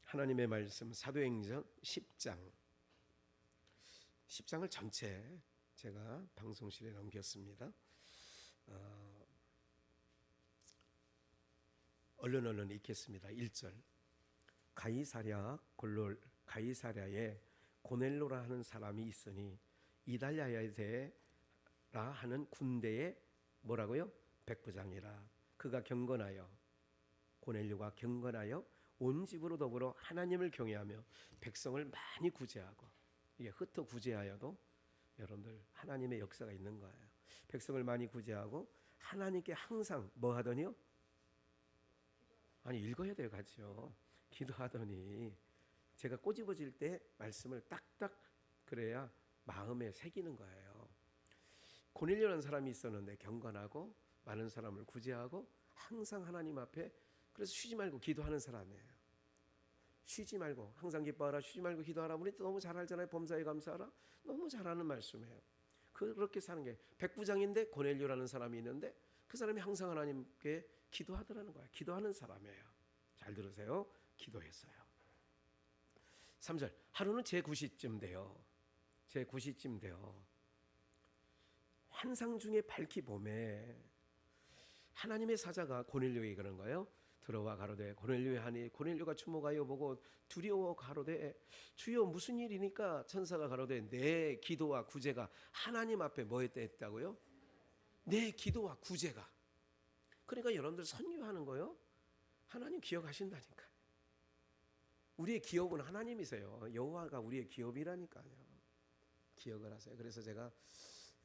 하나님의 말씀 사도행전 10장을 전체 제가 방송실에 넘겼습니다. 얼른 읽겠습니다. 1절 가이사랴에 고넬료라 하는 사람이 있으니 이달리아에라 하는 군대의 뭐라고요? 백부장이라. 그가 고넬료가 경건하여 온 집으로 더불어 하나님을 경외하며 백성을 많이 구제하고, 이게 흩어 구제하여도 여러분들 하나님의 역사가 있는 거예요. 백성을 많이 구제하고 하나님께 항상 뭐 하더니요? 아니 읽어야 돼요. 같이요. 기도하더니, 제가 꼬집어질 때 말씀을 딱딱 그래야 마음에 새기는 거예요. 고넬료라는 사람이 있었는데 경건하고 많은 사람을 구제하고 항상 하나님 앞에, 그래서 쉬지 말고 기도하는 사람이에요. 쉬지 말고 항상 기뻐하라, 쉬지 말고 기도하라. 우리 너무 잘 알잖아요. 범사에 감사하라. 너무 잘하는 말씀이에요. 그렇게 사는 게, 백부장인데 고넬료라는 사람이 있는데 그 사람이 항상 하나님께 기도하더라는 거예요. 기도하는 사람이에요. 잘 들으세요. 기도했어요. 3절 하루는 제9시쯤 돼요. 환상 중에 밝히 봄에 하나님의 사자가 고넬료에게 그런 거예요. 들어와 가로되 고넬료의 하니, 고넬료가 주목하여 보고 두려워 가로되 주여 무슨 일이니까? 천사가 가로되 내 기도와 구제가 하나님 앞에 뭐 했다고요? 내 기도와 구제가. 그러니까 여러분들 선교하는 거요, 하나님 기억하신다니까요. 우리의 기업은 하나님이세요. 여호와가 우리의 기업이라니까요. 기억을 하세요. 그래서 제가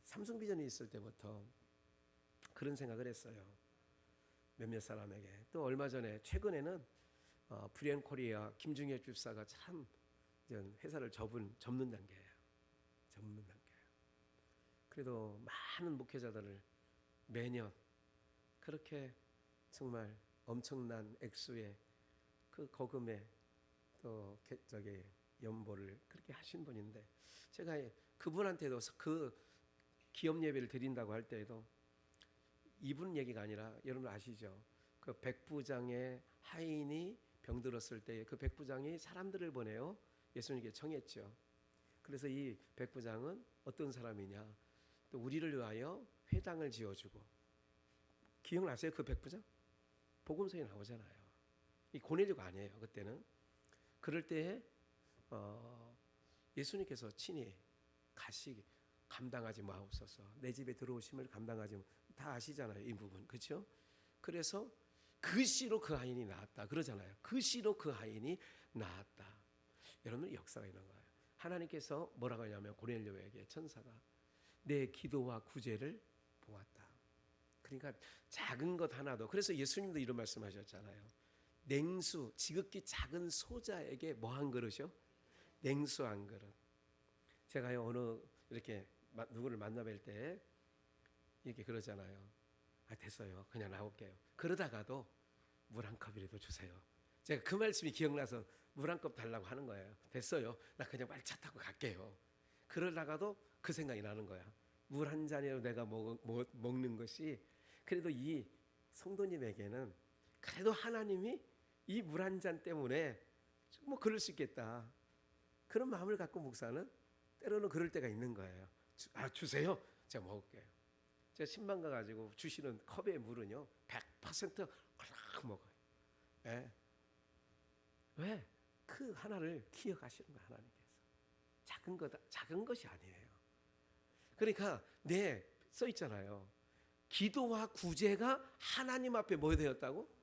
삼성비전에 있을 때부터 그런 생각을 했어요. 몇몇 사람에게. 또 얼마 전에 최근에는 브리앤코리아 김중혜 집사가 참 회사를 접는 단계예요. 그래도 많은 목회자들을 매년 그렇게 정말 엄청난 액수의 그 거금의 또 연보를 그렇게 하신 분인데, 제가 그분한테도 그 기업 예배를 드린다고 할 때에도 이분 얘기가 아니라, 여러분 아시죠? 그 백부장의 하인이 병들었을 때 그 백부장이 사람들을 보내요. 예수님께 청했죠. 그래서 이 백부장은 어떤 사람이냐? 또 우리를 위하여 회당을 지어주고. 기억나세요? 그 백부장? 복음서에 나오잖아요. 이 고넬료가 아니에요. 그때는. 그럴 때에 예수님께서 친히 가시기, 감당하지 마옵소서. 내 집에 들어오심을 감당하지, 다 아시잖아요. 이 부분. 그렇죠? 그래서 그 씨로 그 하인이 나았다 그러잖아요. 그 씨로 그 하인이 나았다. 여러분, 역사가 있는 거예요. 하나님께서 뭐라고 하냐면 고넬료에게 천사가 내 기도와 구제를 보았다. 그러니까 작은 것 하나도. 그래서 예수님도 이런 말씀하셨잖아요. 냉수, 지극히 작은 소자에게 뭐 한 그릇이요? 냉수 한 그릇. 제가요, 어느 이렇게 누구를 만나뵐 때 이렇게 그러잖아요. 됐어요. 그냥 나올게요. 그러다가도 물 한 컵이라도 주세요. 제가 그 말씀이 기억나서 물 한 컵 달라고 하는 거예요. 됐어요. 나 그냥 빨리 차 타고 갈게요. 그러다가도 그 생각이 나는 거야. 물 한 잔이라도 내가 먹는 것이, 그래도 이 성도님에게는 그래도 하나님이 이 물 한 잔 때문에 뭐 그럴 수 있겠다, 그런 마음을 갖고 목사는 때로는 그럴 때가 있는 거예요. 주세요. 제가 먹을게요. 제가 신방 가가지고 주시는 컵의 물은요 100% 얼락 먹어요. 네. 왜? 그 하나를 기억하시는 거예요. 하나님께서. 작은 것이 아니에요. 그러니까 써 있잖아요. 기도와 구제가 하나님 앞에 뭐 되었다고?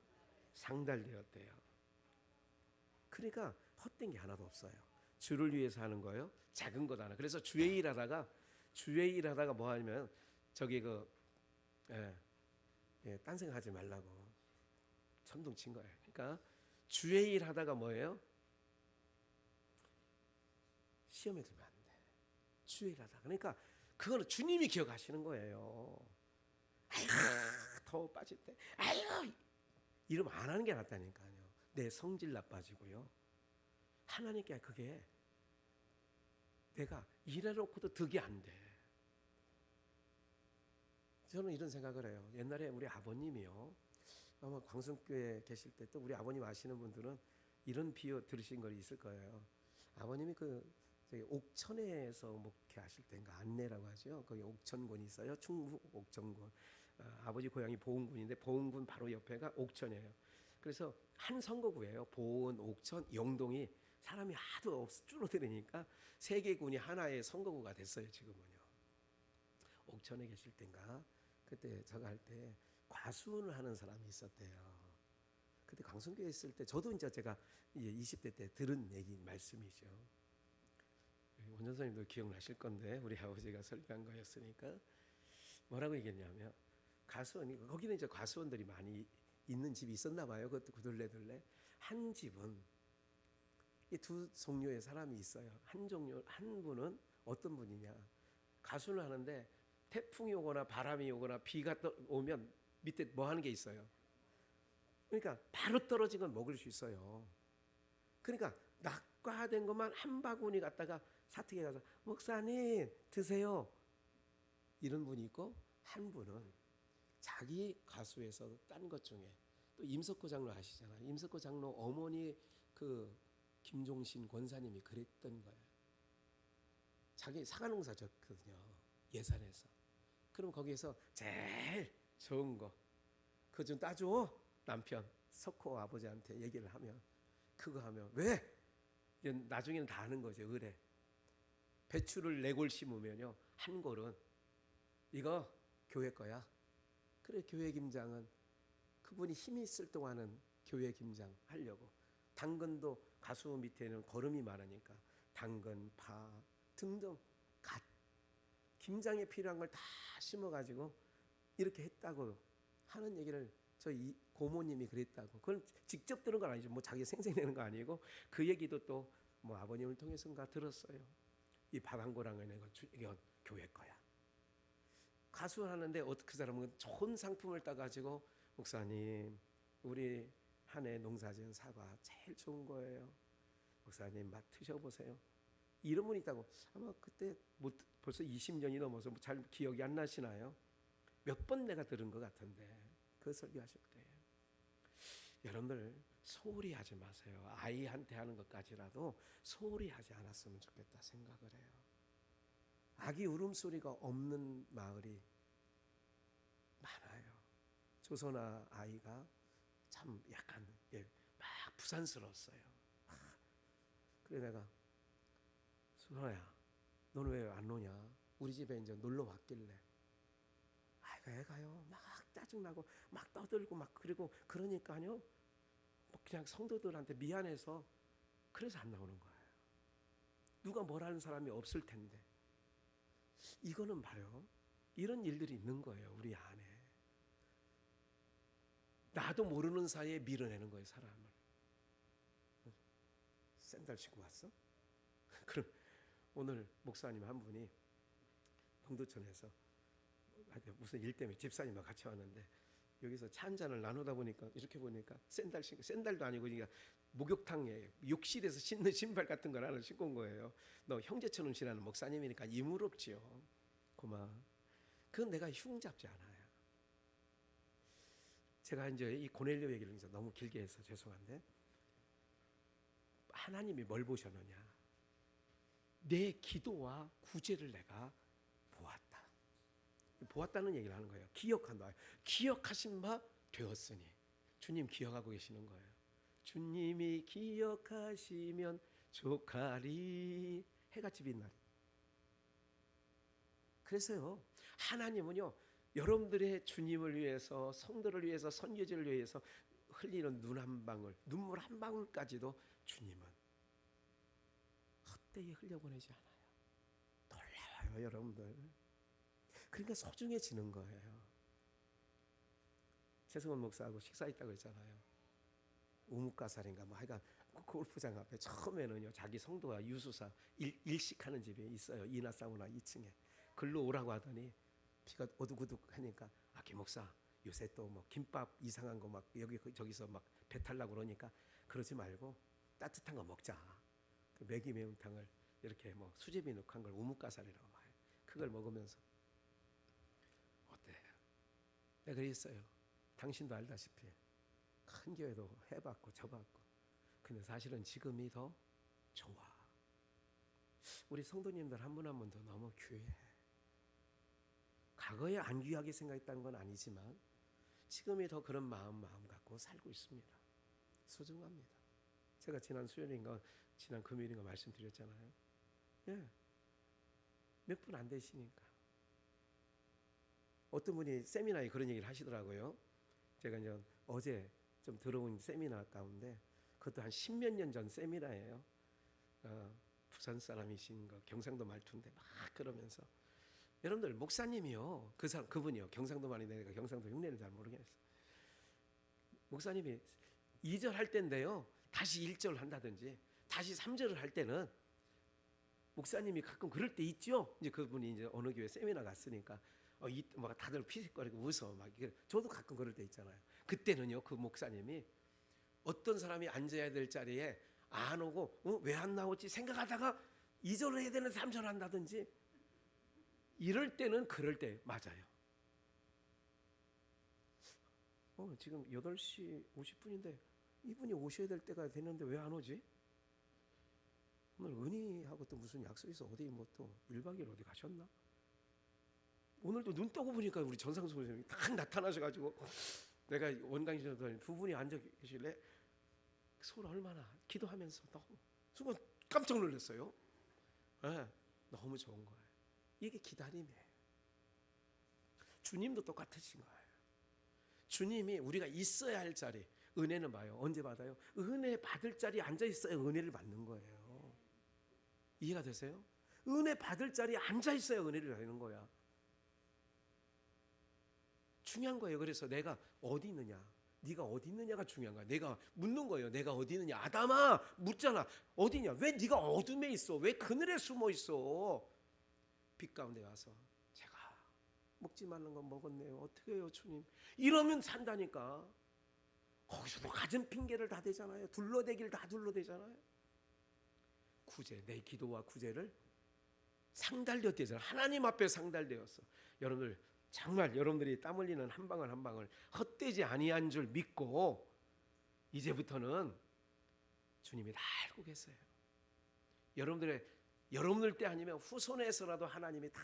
상달되었대요. 그러니까 헛된 게 하나도 없어요. 주를 위해서 하는 거예요. 작은 것 하나. 그래서 주의 일 하다가 뭐 하냐면 딴 생각하지 말라고 천둥 친 거예요. 그러니까 주의 일 하다가 뭐예요? 시험에 들면 안 돼. 주의 일 하다가. 그러니까 그거는 주님이 기억하시는 거예요. 아이고, 더 빠질 때 아이고 이러면 안 하는 게 낫다니까요. 내 성질 나빠지고요. 하나님께 그게 내가 일해놓고도 득이 안 돼. 저는 이런 생각을 해요. 옛날에 우리 아버님이요, 아마 광성교회에 계실 때, 또 우리 아버님 아시는 분들은 이런 비유 들으신 거 있을 거예요. 아버님이 그 저기 옥천에서 목회하실 때인가 안내라고 하죠. 거기 옥천군이 있어요. 충북 옥천군. 아버지 고향이 보은군인데 보은군 바로 옆에가 옥천이에요. 그래서 한 선거구예요. 보은, 옥천, 영동이 사람이 하도 줄어들으니까 세 개 군이 하나의 선거구가 됐어요. 지금은요. 옥천에 계실 때인가 그때 제가 할 때 과수원을 하는 사람이 있었대요. 그때 강성교에 있을 때 저도 이제 제가 20대 때 들은 얘기 말씀이죠. 원전사님도 기억나실 건데 우리 아버지가 설교한 거였으니까 뭐라고 얘기했냐면 과수원 거기는 이제 과수원들이 많이 있는 집이 있었나 봐요. 그것도 구들레들레 한 집은 이 두 종류의 사람이 있어요. 한 분은 어떤 분이냐 가수를 하는데 태풍이 오거나 바람이 오거나 비가 오면 밑에 뭐 하는 게 있어요. 그러니까 바로 떨어진 건 먹을 수 있어요. 그러니까 낙과된 것만 한 바구니 갖다가 사택에 가서 목사님 드세요. 이런 분이 있고 한 분은 자기 가수에서 딴 것 중에 또 임석호 장로 아시잖아요. 임석호 장로 어머니 그 김종신 권사님이 그랬던 거예요. 자기 사과농사 졌거든요. 예산에서. 그럼 거기에서 제일 좋은 거 그거 좀 따줘. 남편 석호 아버지한테 얘기를 하면 그거 하면 왜? 나중에는 다 아는 거죠. 의뢰. 배추를 4골 심으면요. 한 골은 이거 교회 거야. 그래 교회 김장은 그분이 힘이 있을 동안은 교회 김장 하려고 당근도 가수 밑에는 거름이 많으니까 당근, 파 등등 갓 김장에 필요한 걸 다 심어가지고 이렇게 했다고 하는 얘기를 저희 고모님이 그랬다고. 그건 직접 들은 건 아니죠. 뭐 자기 생생내는 거 아니고 그 얘기도 또 뭐 아버님을 통해서인가 들었어요. 이 밥 한 고랑을 내고 이건 교회 거야. 가수를 하는데 그 사람은 좋은 상품을 따가지고 목사님 우리 한 해 농사지은 사과 제일 좋은 거예요. 목사님 맛 드셔보세요. 이런 분이 있다고. 아마 그때 뭐 벌써 20년이 넘어서 잘 기억이 안 나시나요? 몇 번 내가 들은 것 같은데 그 설교하실 때 여러분들 소홀히 하지 마세요. 아이한테 하는 것까지라도 소홀히 하지 않았으면 좋겠다 생각을 해요. 아기 울음소리가 없는 마을이 많아요. 조선아 아이가 참 약간 막 부산스러웠어요. 그래 내가 조선아야 너는 왜 안 오냐? 우리 집에 이제 놀러 왔길래 아이가 애가요 막 짜증나고 막 떠들고 막 그리고 그러니까요 뭐 그냥 성도들한테 미안해서 그래서 안 나오는 거예요. 누가 뭘 하는 사람이 없을 텐데 이거는 봐요. 이런 일들이 있는 거예요. 우리 안에. 나도 모르는 사이에 밀어내는 거예요. 사람을. 샌들 신고 왔어? 그럼 오늘 목사님 한 분이 동두천에서 무슨 일 때문에 집사님과 같이 왔는데 여기서 차 한 잔을 나누다 보니까 이렇게 보니까 샌들 신고 샌들도 아니고 그러니까 목욕탕에 욕실에서 신는 신발 같은 걸 하나 신고 온 거예요. 너 형제처럼 지내는 목사님이니까 이물없지요. 고마. 그건 내가 흉잡지 않아요. 제가 이제 이 고넬료 얘기를 이제 너무 길게 해서 죄송한데 하나님이 뭘 보셨느냐? 내 기도와 구제를 내가 보았다. 보았다는 얘기를 하는 거예요. 기억한다. 기억하신 바 되었으니 주님 기억하고 계시는 거예요. 주님이 기억하시면 좋가리. 해같이 빛날. 그래서요 하나님은요 여러분들의 주님을 위해서 성도를 위해서 선교지를 위해서 흘리는 눈 한 방울 눈물 한 방울까지도 주님은 헛되이 흘려보내지 않아요. 놀라워요 여러분들. 그러니까 소중해지는 거예요. 최승원 목사하고 식사했다고 했잖아요. 우뭇가살인가 뭐 하여간 골프장 앞에 처음에는요 자기 성도가 유수사 일식하는 집이 있어요. 이나 사우나 2층에. 글로 오라고 하더니 비가 어둑어둑하니까 김 목사 요새 또 뭐 김밥 이상한 거 막 여기 저기서 막 배탈나고 그러니까 그러지 말고 따뜻한 거 먹자. 그 매기 매운탕을 이렇게 뭐 수제비 넣고 한 걸 우뭇가살이라고 해요. 그걸 먹으면서 어때? 내가 그랬어요. 당신도 알다시피 큰 교회도 해봤고 져봤고 근데 사실은 지금이 더 좋아. 우리 성도님들 한 분 한 분도 너무 귀해. 과거에 안 귀하게 생각했다는 건 아니지만 지금이 더 그런 마음 갖고 살고 있습니다. 소중합니다. 제가 지난 수요일인가 지난 금요일인가 말씀드렸잖아요. 예, 몇 분 안 되시니까. 어떤 분이 세미나에 그런 얘기를 하시더라고요. 제가 이제 어제 좀 들어온 세미나 가운데 그것도 한 10몇 년 전 세미나예요. 부산 사람이신 거 경상도 말투인데 막 그러면서 여러분들 목사님이요. 그분이요. 경상도 말이 내가 경상도 흉내를 잘 모르겠어요. 목사님이 2절 할 때인데요. 다시 1절 한다든지 다시 3절을 할 때는 목사님이 가끔 그럴 때 있죠. 이제 그분이 이제 어느 교회 세미나 갔으니까 막 다들 피식거리고 웃어 막 저도 가끔 그럴 때 있잖아요. 그때는요. 그 목사님이 어떤 사람이 앉아야 될 자리에 안 오고 왜 안 나오지 생각하다가 2절을 해야 되는 3절 한다든지 이럴 때는 그럴 때 맞아요. 지금 8시 50분인데 이분이 오셔야 될 때가 됐는데 왜 안 오지? 오늘 은희하고 또 무슨 약속이 있어. 어디 뭐 또 1박 2일 어디 가셨나? 오늘도 눈 떠고 보니까 우리 전상수 선생님이 딱 나타나셔가지고 내가 원강신도 두 분이 앉아 계실래? 서로 얼마나 기도하면서 너무 순간 깜짝 놀랐어요. 네, 너무 좋은 거예요. 이게 기다림이에요. 주님도 똑같으신 거예요. 주님이 우리가 있어야 할 자리, 은혜는 봐요. 언제 받아요? 은혜 받을 자리에 앉아 있어야 은혜를 받는 거예요. 이해가 되세요? 은혜 받을 자리에 앉아 있어야 은혜를 받는 거야. 중요한 거예요. 그래서 내가 어디 있느냐, 네가 어디 있느냐가 중요한 거야. 내가 묻는 거예요. 내가 어디 있느냐. 아담아 묻잖아. 어디냐? 왜 네가 어둠에 있어? 왜 그늘에 숨어 있어? 빛 가운데 와서 제가 먹지 말는 건 먹었네요. 어떻게 해요 주님? 이러면 산다니까. 거기서도 가진 핑계를 다 대잖아요. 둘러대기를 다 둘러대잖아요. 구제, 내 기도와 구제를 상달되었대잖아요. 하나님 앞에 상달되었어. 여러분들 정말 여러분들이 땀 흘리는 한 방울 한 방울 헛되지 아니한 줄 믿고 이제부터는 주님이 다 알고 계세요. 여러분들 때 아니면 후손에서라도 하나님이 다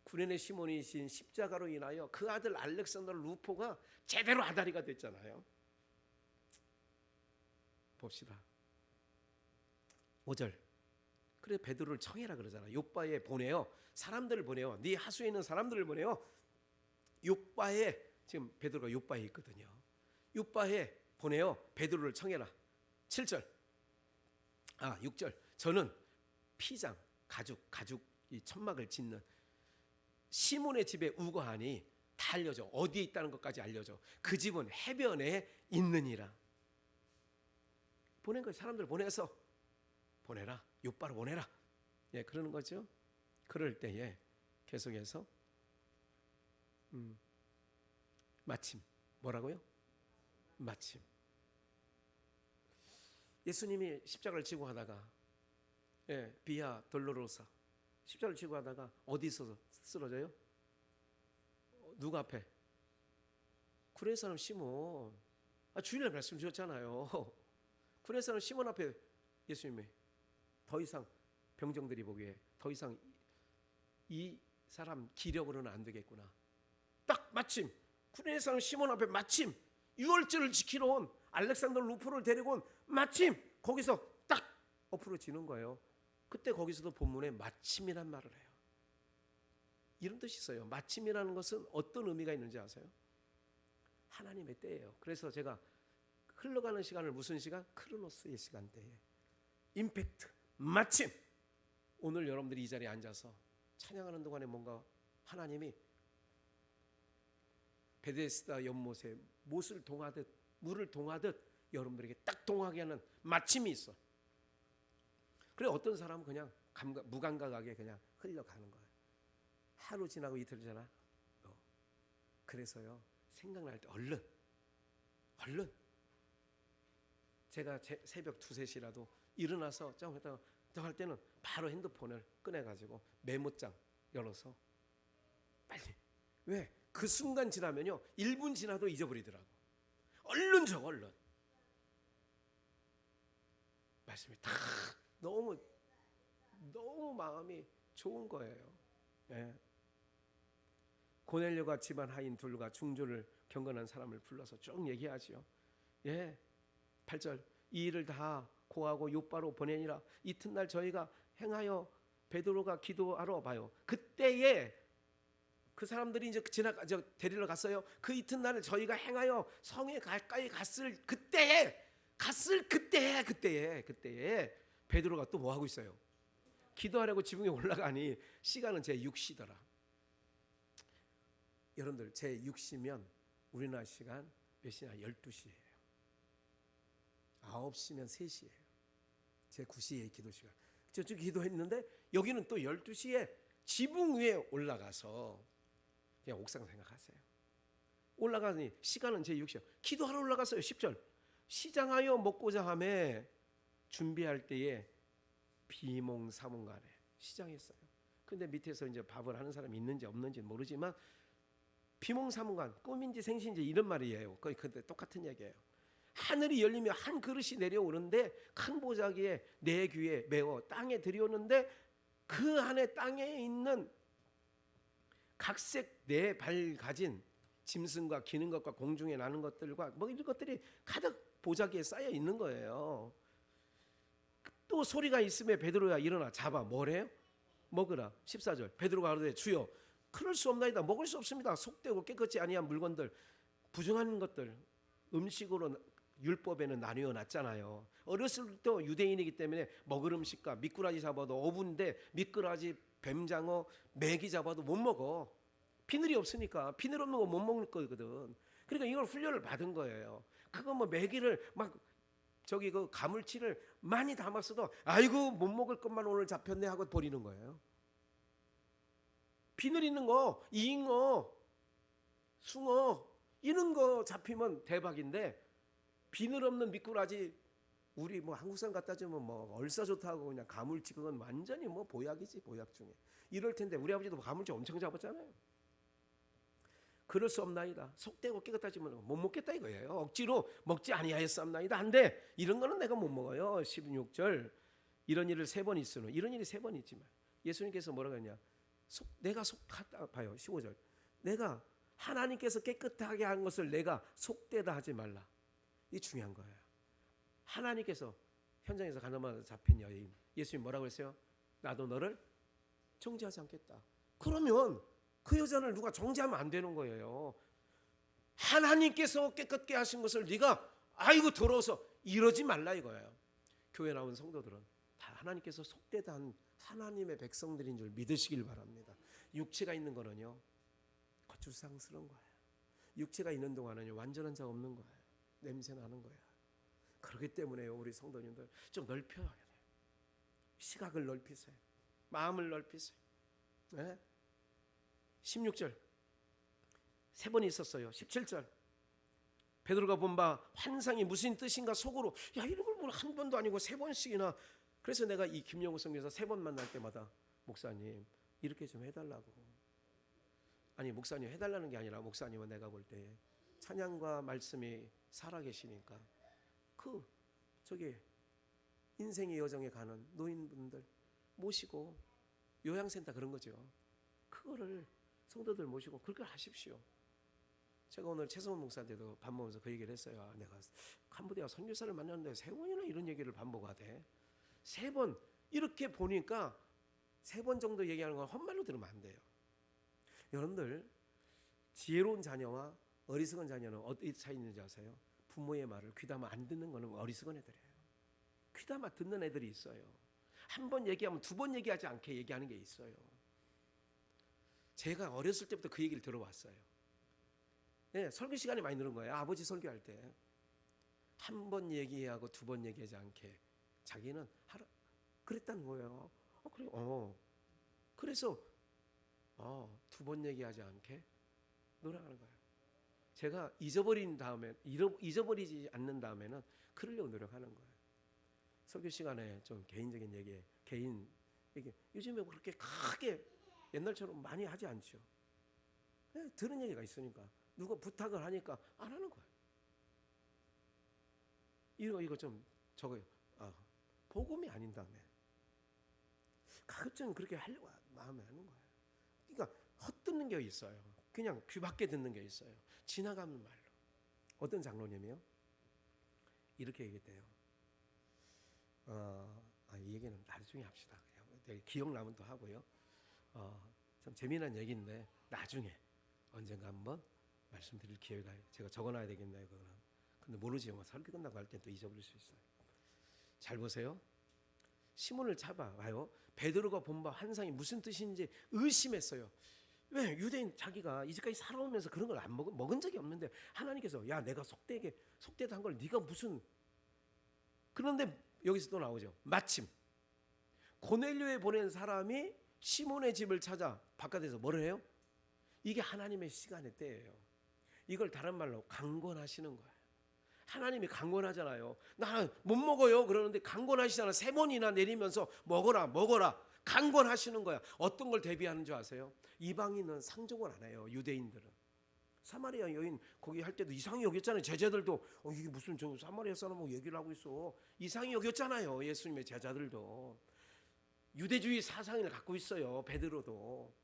구레네 시몬이신 십자가로 인하여 그 아들 알렉산더 루포가 제대로 아다리가 됐잖아요. 봅시다. 5절. 그래 베드로를 청해라 그러잖아. 요바에 보내요. 사람들을 보내요. 네 하수에 있는 사람들을 보내요. 요바에 지금 베드로가 요바에 있거든요. 요바에 보내요. 베드로를 청해라. 7절. 6절. 저는 피장 가죽 이 천막을 짓는 시몬의 집에 우거하니 다 알려줘. 어디에 있다는 것까지 알려줘. 그 집은 해변에 있느니라. 보낸 거예요. 사람들 보내서 보내라. 요바로 보내라. 예, 그러는 거죠. 그럴 때에 계속해서 마침 뭐라고요? 마침 예수님이 십자가를 지고 하다가 비아 돌로로사 십자가를 지고 하다가 어디서 쓰러져요? 누구 앞에? 구레네 사람 시몬. 주일날 말씀 주셨잖아요. 구레네 사람 시몬 앞에 예수님이 더 이상 병정들이 보기에 더 이상 이 사람 기력으로는 안 되겠구나. 딱 마침 구레네 사람 시몬 앞에 마침 유월절을 지키러 온 알렉산더 루포를 데리고 온 마침 거기서 딱 엎으러지는 거예요. 그때 거기서도 본문에 마침이란 말을 해요. 이런 뜻이 있어요. 마침이라는 것은 어떤 의미가 있는지 아세요? 하나님의 때예요. 그래서 제가 흘러가는 시간을 무슨 시간? 크로노스의 시간대에 임팩트 마침 오늘 여러분들이 이 자리에 앉아서 찬양하는 동안에 뭔가 하나님이 베데스다 연못에 물을 동하듯 여러분들에게 딱 동하게 하는 마침이 있어. 그래 어떤 사람은 그냥 무감각하게 그냥 흘러가는 거예요. 하루 지나고 이틀 지나. 그래서요 생각날 때 얼른 제가 새벽 2, 3시라도 일어나서 좀 할 때는 바로 핸드폰을 꺼내가지고 메모장 열어서 빨리. 왜? 그 순간 지나면요 1분 지나도 잊어버리더라고. 얼른 적어 얼른. 말씀이 다 너무 마음이 좋은 거예요. 예. 고넬료가 집안 하인 둘과 중조를 경건한 사람을 불러서 쭉 얘기하지요. 예. 8절 이 일을 다 고하고 요바로 보내니라. 이튿날 저희가 행하여 베드로가 기도하러 봐요. 그때에 그 사람들이 이제 데리러 갔어요. 그 이튿날 저희가 행하여 성에 가까이 갔을 그때에 베드로가 또 뭐 하고 있어요? 기도하려고 지붕에 올라가니 시간은 제 6시더라. 여러분들 제 6시면 우리나라 시간 몇 시냐? 12시예요. 9시면 3시예요. 제 9시에 기도 시간. 저쪽 기도했는데 여기는 또 12시에 지붕 위에 올라가서 그냥 옥상 생각하세요. 올라가니 시간은 제 6시요. 기도하러 올라갔어요. 10절 시장하여 먹고자 하매 준비할 때에 비몽사몽간에 시장했어요. 근데 밑에서 이제 밥을 하는 사람이 있는지 없는지 모르지만 비몽사몽간 꿈인지 생신인지 이런 말이에요. 거의 근데 똑같은 얘기예요. 하늘이 열리며 한 그릇이 내려오는데 큰 보자기에 내 귀에 메워 땅에 들여오는데 그 안에 땅에 있는 각색 네 발 가진 짐승과 기는 것과 공중에 나는 것들과 뭐 이런 것들이 가득 보자기에 쌓여 있는 거예요. 또 소리가 있음에 베드로야 일어나 잡아 뭐래요? 먹으라. 14절 베드로가 가로되 주여 그럴 수 없나이다. 먹을 수 없습니다. 속되고 깨끗지 아니한 물건들 부정한 것들 음식으로 율법에는 나뉘어 놨잖아요. 어렸을 때부터 유대인이기 때문에 먹을 음식과 미꾸라지 잡아도 어부인데 미꾸라지 뱀장어 메기 잡아도 못 먹어. 비늘이 없으니까 비늘 없는 거 못 먹을 거거든. 그러니까 이걸 훈련을 받은 거예요. 그거 뭐 메기를 막 저기 그 가물치를 많이 담았어도 아이고 못 먹을 것만 오늘 잡혔네 하고 버리는 거예요. 비늘 있는 거 잉어 숭어 이런 거 잡히면 대박인데 비늘 없는 미꾸라지 우리 뭐 한국 사람 갖다 주면 뭐 얼싸 좋다고 그냥 가물치 그건 완전히 뭐 보약이지 보약 중에. 이럴 텐데 우리 아버지도 가물치 엄청 잡았잖아요. 그럴 수 없나이다. 속되고 깨끗하지만 못 먹겠다 이거예요. 억지로 먹지 아니하였사옵나이다. 한데 이런 거는 내가 못 먹어요. 16절 이런 일을 3번 있으노. 이런 일이 3번 있지만 예수님께서 뭐라고 했냐? 내가 속하다 봐요. 15절 내가 하나님께서 깨끗하게 한 것을 내가 속되다 하지 말라. 이게 중요한 거예요. 하나님께서 현장에서 가늠하다 잡힌 여인 예수님 뭐라고 했어요? 나도 너를 정죄하지 않겠다. 그러면 그 여자를 누가 정죄하면 안 되는 거예요. 하나님께서 깨끗게 하신 것을 네가 아이고 더러워서 이러지 말라 이거예요. 교회 나온 성도들은 다 하나님께서 속되다 한 하나님의 백성들인 줄 믿으시길 바랍니다. 육체가 있는 거는요 거추장스러운 거예요. 육체가 있는 동안은요 완전한 자 없는 거예요. 냄새 나는 거야. 그렇기 때문에요 우리 성도님들 좀 넓혀야 돼요. 시각을 넓히세요. 마음을 넓히세요. 네? 16절 3번 있었어요. 17절 베드로가 본 바 환상이 무슨 뜻인가 속으로 야 이런 걸 뭐 한 번도 아니고 3번씩이나. 그래서 내가 이 김영우 성교사 3번 만날 때마다 목사님 이렇게 좀 해달라고. 아니 목사님 해달라는 게 아니라 목사님은 내가 볼 때 찬양과 말씀이 살아계시니까 그 저기 인생의 여정에 가는 노인분들 모시고 요양센터 그런 거죠. 그거를 성도들 모시고 그렇게 하십시오. 제가 오늘 최성원 목사한테도 밥 먹으면서 그 얘기를 했어요. 아, 내가 캄보디아 선교사를 만났는데 3번이나 이런 얘기를 반복하대. 3번 이렇게 보니까 3번 정도 얘기하는 건 헛말로 들으면 안 돼요. 여러분들 지혜로운 자녀와 어리석은 자녀는 어디 차이 있는지 아세요? 부모의 말을 귀담아 안 듣는 거는 어리석은 애들이에요. 귀담아 듣는 애들이 있어요. 한 번 얘기하면 2번 얘기하지 않게 얘기하는 게 있어요. 제가 어렸을 때부터 그 얘기를 들어왔어요. 네, 설교 시간이 많이 늘은 거예요. 아버지 설교할 때 한 번 얘기하고 2번 얘기하지 않게 자기는 하라 그랬다는 거예요. 그래, 그래서 2번 얘기하지 않게 노력하는 거예요. 제가 잊어버리지 않는 다음에는 그러려고 노력하는 거예요. 설교 시간에 좀 개인적인 얘기, 개인 얘기 요즘에 그렇게 크게 옛날처럼 많이 하지 않죠. 네, 들은 얘기가 있으니까 누가 부탁을 하니까 안 하는 거예요. 이거 좀 적어요. 복음이 아닌 다음에 가급적이면 그렇게 하려고 마음에 하는 거예요. 그러니까 헛듣는 게 있어요. 그냥 귀 밖에 듣는 게 있어요. 지나가는 말로. 어떤 장로님이요? 이렇게 얘기했대요. 이 얘기는 나중에 합시다. 기억나면 또 하고요. 참 재미난 얘기인데 나중에 언젠가 한번 말씀드릴 기회가 제가 적어놔야 되겠네요. 그거는. 근데 모르지요. 설교 끝나고 할 때 또 잊어버릴 수 있어요. 잘 보세요. 시몬을 잡아봐요. 베드로가 본 바 환상이 무슨 뜻인지 의심했어요. 왜? 유대인 자기가 이제까지 살아오면서 그런 걸 안 먹은 적이 없는데 하나님께서 야 내가 속되다 한 걸 네가 무슨. 그런데 여기서 또 나오죠. 마침 고넬료에 보낸 사람이 시몬의 집을 찾아 바깥에서 뭐를 해요? 이게 하나님의 시간의 때예요. 이걸 다른 말로 강권하시는 거예요. 하나님이 강권하잖아요. 나 못 먹어요 그러는데 강권하시잖아. 3번이나 내리면서 먹어라 강권하시는 거야. 어떤 걸 대비하는 줄 아세요? 이방인은 상종을 안 해요. 유대인들은. 사마리아 여인 거기 할 때도 이상히 여겼잖아요. 제자들도 이게 무슨 저 사마리아 사람하고 얘기를 하고 있어. 이상히 여겼잖아요. 예수님의 제자들도. 유대주의 사상을 갖고 있어요. 베드로도.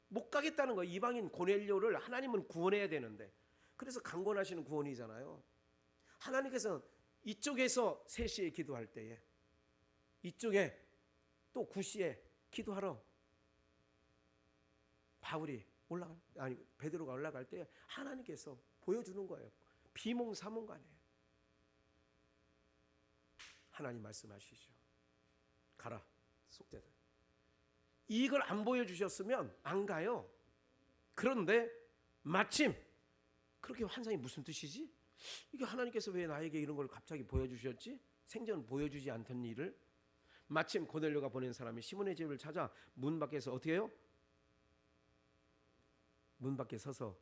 못 가겠다는 거예요. 이방인 고넬료를 하나님은 구원해야 되는데. 그래서 강권하시는 구원이잖아요. 하나님께서 이쪽에서 3시에 기도할 때에 이쪽에 또 9시에 기도하러 베드로가 올라갈 때 하나님께서 보여주는 거예요. 비몽사몽간에 하나님 말씀하시죠. 가라 속되다. 이걸 안 보여주셨으면 안 가요. 그런데 마침 그렇게 환상이 무슨 뜻이지? 이게 하나님께서 왜 나에게 이런 걸 갑자기 보여주셨지? 생전 보여주지 않던 일을. 마침 고넬료가 보낸 사람이 시몬의 집을 찾아 문 밖에서 어떻게 해요? 문 밖에 서서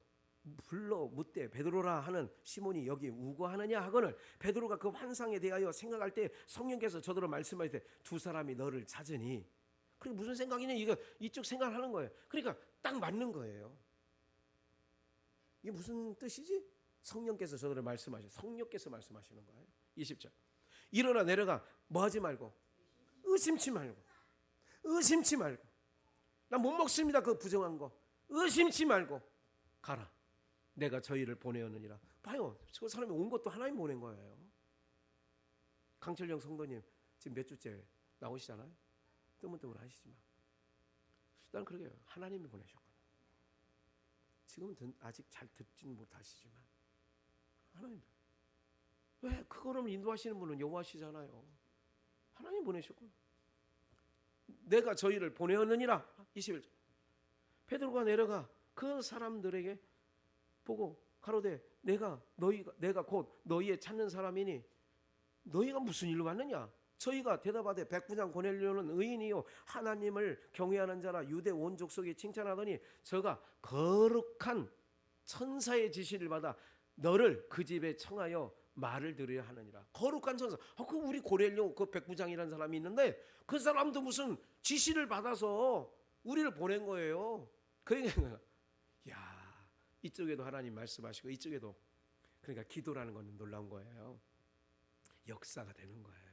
불러 묻되 베드로라 하는 시몬이 여기 우거하느냐 하거늘 베드로가 그 환상에 대하여 생각할 때 성령께서 저더러 말씀하실 때 두 사람이 너를 찾으니. 그게 무슨 생각이냐? 이거 이쪽 생각을 하는 거예요. 그러니까 딱 맞는 거예요. 이게 무슨 뜻이지? 성령께서 저더러 말씀하셔. 성령께서 말씀하시는 거예요. 20절. 일어나 내려가 뭐 하지 말고 의심치 말고 나 못 먹습니다. 그 부정한 거 의심치 말고 가라. 내가 저희를 보내었느니라. 봐요. 저 사람이 온 것도 하나님 보낸 거예요. 강철영 성도님 지금 몇 주째 나오시잖아요. 뜨문뜨문하시지만 일단 그러게요. 하나님이 보내셨구나. 지금은 아직 잘 듣지는 못하시지만 하나님. 왜? 그거를 인도하시는 분은 여호와시잖아요. 하나님 보내셨구나. 내가 저희를 보내었느니라. 21절. 베드로가 내려가 그 사람들에게 보고 가로되 내가 곧 너희의 찾는 사람이니 너희가 무슨 일로 왔느냐? 저희가 대답하되 백부장 고넬료는 의인이요 하나님을 경외하는 자라 유대 온 족속이 칭찬하더니 저가 거룩한 천사의 지시를 받아 너를 그 집에 청하여 말을 들으려 하느니라. 거룩한 천사. 그 우리 고넬료 그 백부장이라는 사람이 있는데 그 사람도 무슨 지시를 받아서 우리를 보낸 거예요. 그러니까 야 이쪽에도 하나님 말씀하시고 이쪽에도. 그러니까 기도라는 건 놀라운 거예요. 역사가 되는 거예요.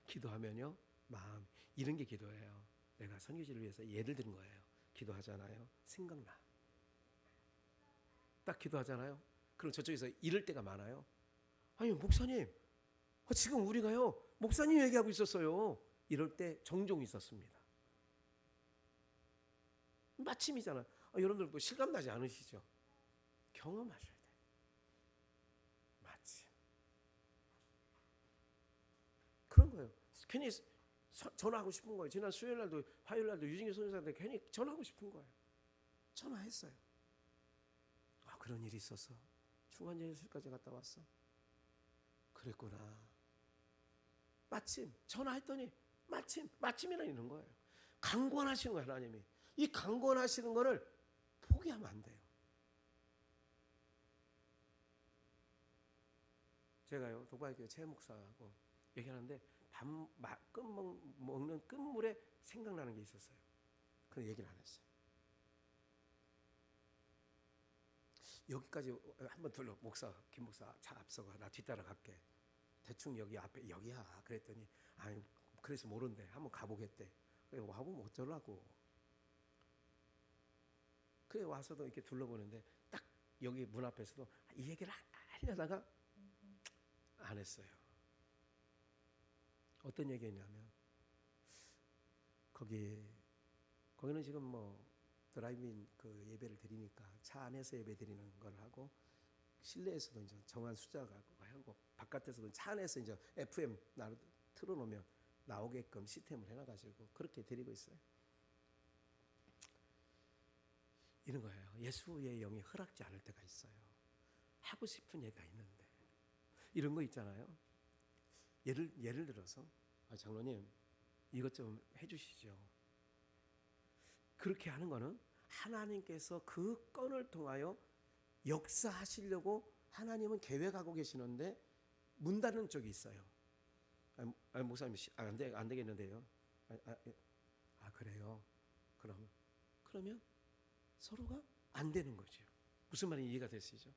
기도하면요 마음 이런 게 기도예요. 내가 선교지를 위해서 예를 든 거예요. 기도하잖아요. 생각나. 딱 기도하잖아요. 그럼 저쪽에서 이럴 때가 많아요. 아니 목사님 지금 우리가요 목사님 얘기하고 있었어요. 이럴 때 종종 있었습니다. 마침이잖아. 여러분들 뭐 실감나지 않으시죠? 경험하셔야 돼. 마침. 그런 거예요. 괜히 전화하고 싶은 거예요. 지난 수요일날도 화요일날도 유진기 선교사한테 괜히 전화하고 싶은 거예요. 전화했어요. 그런 일이 있었어. 중환자실까지 갔다 왔어. 그랬구나. 마침 전화했더니 마침이라는 있는 거예요. 강권하시는 거예요. 하나님이. 이 강권하시는 거를 포기하면 안 돼요. 제가요 독바이교회 최 목사하고 얘기하는데 밥 먹는 끝물에 생각나는 게 있었어요. 그런 얘기를 안 했어요. 여기까지 한번 들러 목사 김 목사 차 앞서가 나 뒤따라 갈게. 대충 여기 앞에 여기야. 그랬더니 아니 그래서 모른대. 한번 가보겠대. 그래 와보면 어쩌라고. 그래 와서도 이렇게 둘러보는데 딱 여기 문 앞에서도 이 얘기를 하려다가 안 했어요. 어떤 얘기냐면 거기는 지금 뭐 드라이브인 그 예배를 드리니까 차 안에서 예배 드리는 걸 하고 실내에서도 이제 정한 숫자가 하고 바깥에서도 차 안에서 이제 FM 틀어놓으면 나오게끔 시스템을 해놔가지고 그렇게 드리고 있어요. 이런 거예요. 예수의 영이 허락지 않을 때가 있어요. 하고 싶은 얘기가 있는데 이런 거 있잖아요. 예를 들어서 장로님 이것 좀 해주시죠. 그렇게 하는 거는 하나님께서 그 건을 통하여 역사하시려고 하나님은 계획하고 계시는데 문 닫는 쪽이 있어요. 목사님 안 되겠는데요. 그래요. 그러면 서로가 안 되는 거죠. 무슨 말인지 이해가 되시죠?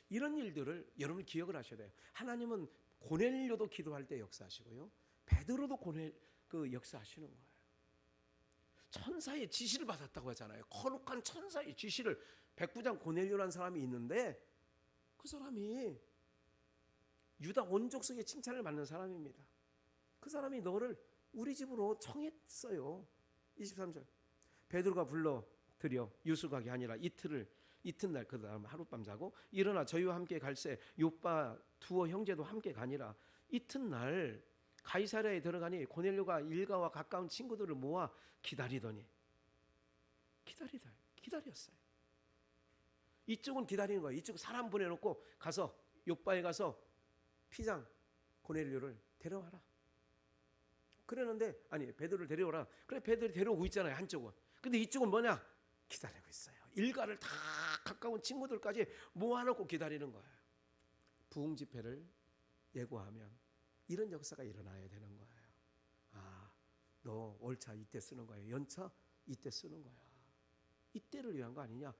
이런 일들을 여러분 기억을 하셔야 돼요. 하나님은 고넬료도 기도할 때 역사하시고요. 베드로도 역사하시는 거예요. 천사의 지시를 받았다고 하잖아요. 거룩한 천사의 지시를 백부장 고넬료라는 사람이 있는데 그 사람이 유다 온 족속의 칭찬을 받는 사람입니다. 그 사람이 너를 우리 집으로 청했어요. 23절 베드로가 불러들여 유숙하게 하니라. 이튿날 그 다음 하룻밤 자고 일어나 저희와 함께 갈새 요빠 두어 형제도 함께 가니라. 이튿날 가이사랴에 들어가니 고넬료가 일가와 가까운 친구들을 모아 기다렸어요. 이쪽은 기다리는 거예요. 이쪽 사람 보내놓고 가서 요빠에 가서 피장 고넬료를 데려와라. 그러는데 베드로를 데려오라. 그래 베드로 데려오고 있잖아요. 한쪽은. 근데 이쪽은 뭐냐? 기다리고 있어요. 일가를 다 가까운 친구들까지 모아놓고 기다리는 거예요. 부흥 집회를 예고하면 이런 역사가 일어나야 되는 거예요. 너 월차 이때 쓰는 거야. 연차 이때 쓰는 거야. 이때를 위한 거 아니냐?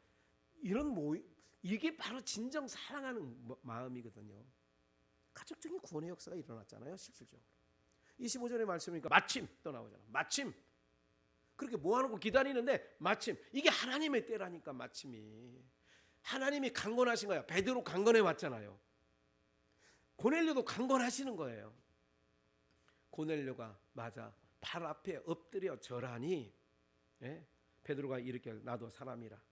이게 바로 진정 사랑하는 마음이거든요. 가족적인 구원의 역사가 일어났잖아요. 실질적으로. 25절의 말씀이니까 마침 또 나오잖아. 마침 그렇게 모아놓고 기다리는데 마침 이게 하나님의 때라니까. 마침이 하나님이 강권하신 거야. 베드로 강권해 왔잖아요. 고넬료도 강권하시는 거예요. 고넬료가 맞아 발 앞에 엎드려 절하니 베드로가 이렇게 나도 사람이라.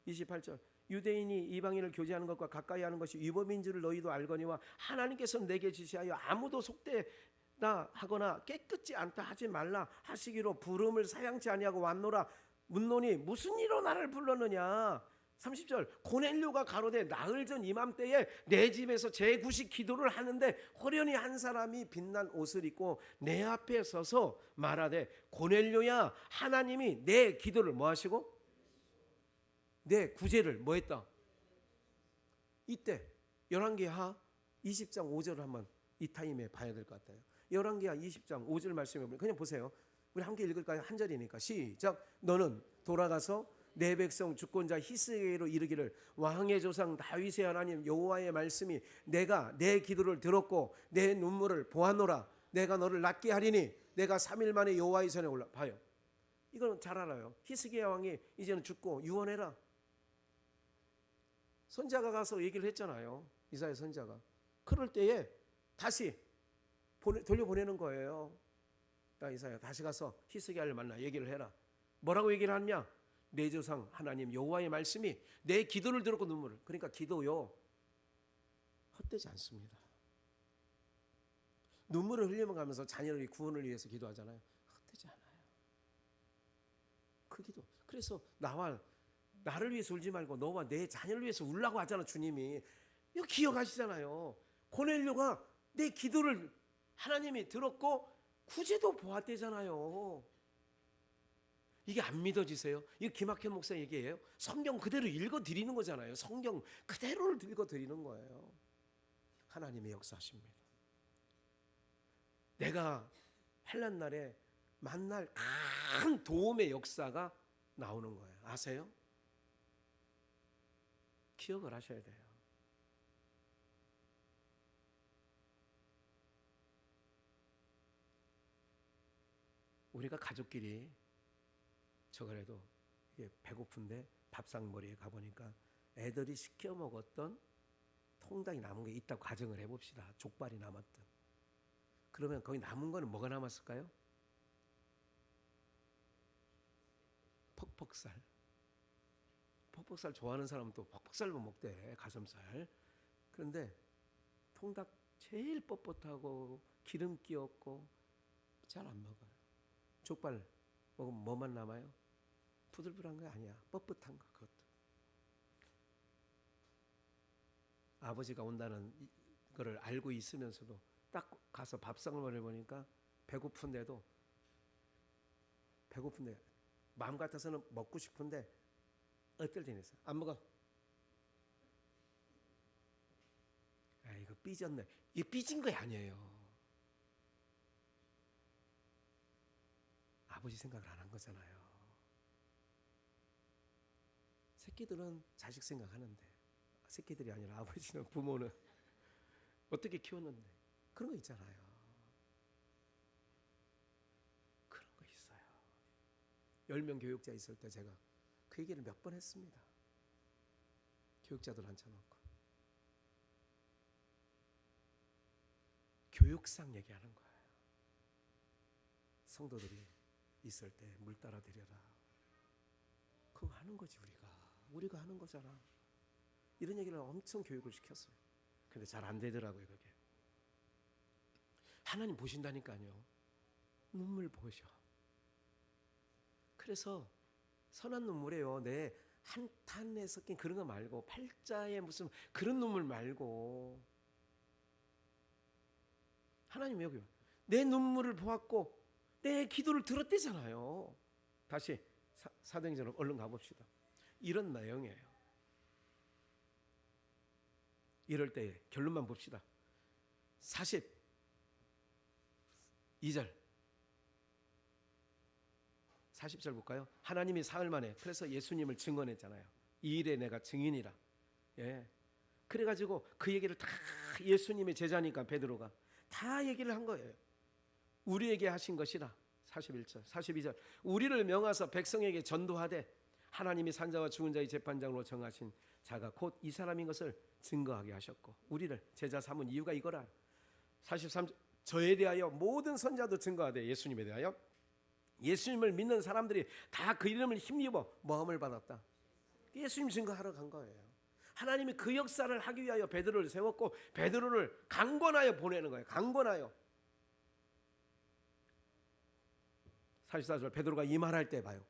28절 유대인이 이방인을 교제하는 것과 가까이 하는 것이 위법인 줄을 너희도 알거니와 하나님께서 내게 지시하여 아무도 속되다 하거나 깨끗지 않다 하지 말라 하시기로 부름을 사양치 아니하고 왔노라. 묻노니 무슨 일로 나를 불렀느냐. 30절 고넬료가 가로되 나흘 전 이맘때에 내 집에서 제9식 기도를 하는데 호련히 한 사람이 빛난 옷을 입고 내 앞에 서서 말하되 고넬료야 하나님이 내 기도를 뭐 하시고 내 구제를 뭐 했다. 이때 열왕기하 20장 5절을 한번 이 타임에 봐야 될 것 같아요. 열왕기하 20장 5절 말씀해 보면 그냥 보세요. 우리 함께 읽을까요? 한 절이니까 시작. 너는 돌아가서 내 백성 주권자 히스기야로 이르기를 왕의 조상 다윗의 하나님 여호와의 말씀이 내가 내 기도를 들었고 내 눈물을 보았노라. 내가 너를 낫게 하리니 내가 3일 만에 여호와의 전에 올라. 봐요. 이건 잘 알아요. 히스기야 왕이 이제는 죽고 유언해라. 선자가 가서 얘기를 했잖아요. 이사야 선자가. 그럴 때에 다시 돌려보내는 거예요. 야 이사야 다시 가서 히스기야를 만나 얘기를 해라. 뭐라고 얘기를 하느냐? 내 조상 하나님 여호와의 말씀이 내 기도를 들었고 눈물을. 그러니까 기도요 헛되지 않습니다. 눈물을 흘려가면서 자녀의 구원을 위해서 기도하잖아요. 헛되지 않아요. 그 기도. 그래서 나를 위해서 울지 말고 너와 내 자녀를 위해서 울라고 하잖아. 주님이 이거 기억하시잖아요. 고넬료가 내 기도를 하나님이 들었고 구제도 보았대잖아요. 이게 안 믿어지세요? 이거 김학현 목사 얘기예요. 성경 그대로 읽어드리는 거잖아요. 성경 그대로를 읽어드리는 거예요. 하나님의 역사하십니다. 내가 환난 날에 만날 큰 도움의 역사가 나오는 거예요. 아세요? 기억을 하셔야 돼요. 우리가 가족끼리 저 그래도 이게 배고픈데 밥상머리에 가보니까 애들이 시켜 먹었던 통닭이 남은 게 있다고 가정을 해봅시다. 족발이 남았던. 그러면 거기 남은 거는 뭐가 남았을까요? 퍽퍽살. 퍽퍽살 좋아하는 사람은 또 퍽퍽살도 먹대. 가슴살. 그런데 통닭 제일 뻣뻣하고 기름기 없고 잘 안 먹어요. 족발 먹으면 뭐만 남아요? 부들부들한 거 아니야. 뻣뻣한 거. 그것도. 아버지가 온다는 거를 알고 있으면서도 딱 가서 밥상을 보니까 배고픈데 마음 같아서는 먹고 싶은데 어떨 때는 있어. 안 먹어. 아, 이거 삐졌네. 이 삐진 거 아니에요. 아버지 생각을 안 한 거잖아요. 새끼들은 자식 생각하는데, 새끼들이 아니라 아버지는, 부모는 어떻게 키웠는데 그런 거 있잖아요. 그런 거 있어요. 10명 교육자 있을 때 제가 그 얘기를 몇 번 했습니다. 교육자들 앉혀놓고 교육상 얘기하는 거예요. 성도들이 있을 때 물 따라 드려라. 그거 하는 거지. 우리가 하는 거잖아. 이런 얘기를 엄청 교육을 시켰어요. 근데 잘 안 되더라고요. 그게. 하나님 보신다니까요. 눈물 보셔. 그래서 선한 눈물이에요. 내 한탄에 섞인 그런 거 말고, 팔자에 무슨 그런 눈물 말고, 하나님 여기 내 눈물을 보았고 내 기도를 들었대잖아요. 다시 사도행전으로 얼른 가봅시다. 이런 내용이에요. 이럴 때 결론만 봅시다. 42절 40절 볼까요? 하나님이 사흘 만에, 그래서 예수님을 증언했잖아요. 이 일에 내가 증인이라. 예. 그래가지고 그 얘기를 다, 예수님의 제자니까 베드로가 다 얘기를 한 거예요. 우리에게 하신 것이라. 41절 42절 우리를 명하사 백성에게 전도하되 하나님이 산자와 죽은 자의 재판장으로 정하신 자가 곧 이 사람인 것을 증거하게 하셨고, 우리를 제자 삼은 이유가 이거라. 43절 저에 대하여 모든 선자도 증거하되, 예수님에 대하여 예수님을 믿는 사람들이 다 그 이름을 힘입어 모함을 받았다. 예수님 증거하러 간 거예요. 하나님이 그 역사를 하기 위하여 베드로를 세웠고, 베드로를 강권하여 보내는 거예요. 강권하여. 44절 베드로가 이 말할 때 봐요.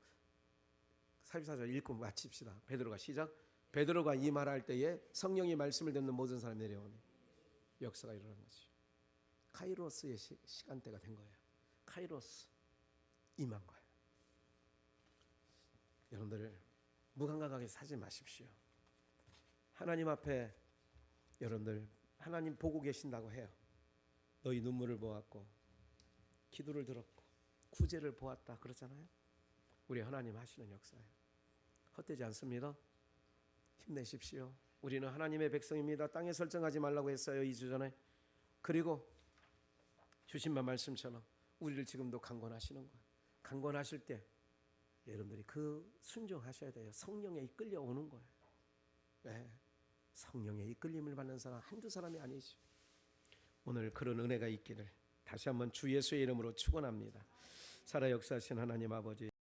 44절 읽고 마칩시다. 베드로가 시작. 베드로가 이 말할 때에 성령이 말씀을 듣는 모든 사람이 내려오니 역사가 일어난 거지. 카이로스의 시간대가 된 거예요. 카이로스 임한 거예요. 여러분들 무감각하게 사지 마십시오. 하나님 앞에 여러분들 하나님 보고 계신다고 해요. 너희 눈물을 보았고 기도를 들었고 구제를 보았다 그러잖아요. 우리 하나님 하시는 역사예요. 헛되지 않습니다. 힘내십시오. 우리는 하나님의 백성입니다. 땅에 설정하지 말라고 했어요 2주 전에. 그리고 주신 말씀처럼 우리를 지금도 강권하시는 거예요. 강권하실 때 여러분들이 그 순종하셔야 돼요. 성령에 이끌려 오는 거예요. 네. 성령에 이끌림을 받는 사람 한두 사람이 아니죠. 오늘 그런 은혜가 있기를 다시 한번 주 예수의 이름으로 축원합니다. 살아 역사하신 하나님 아버지,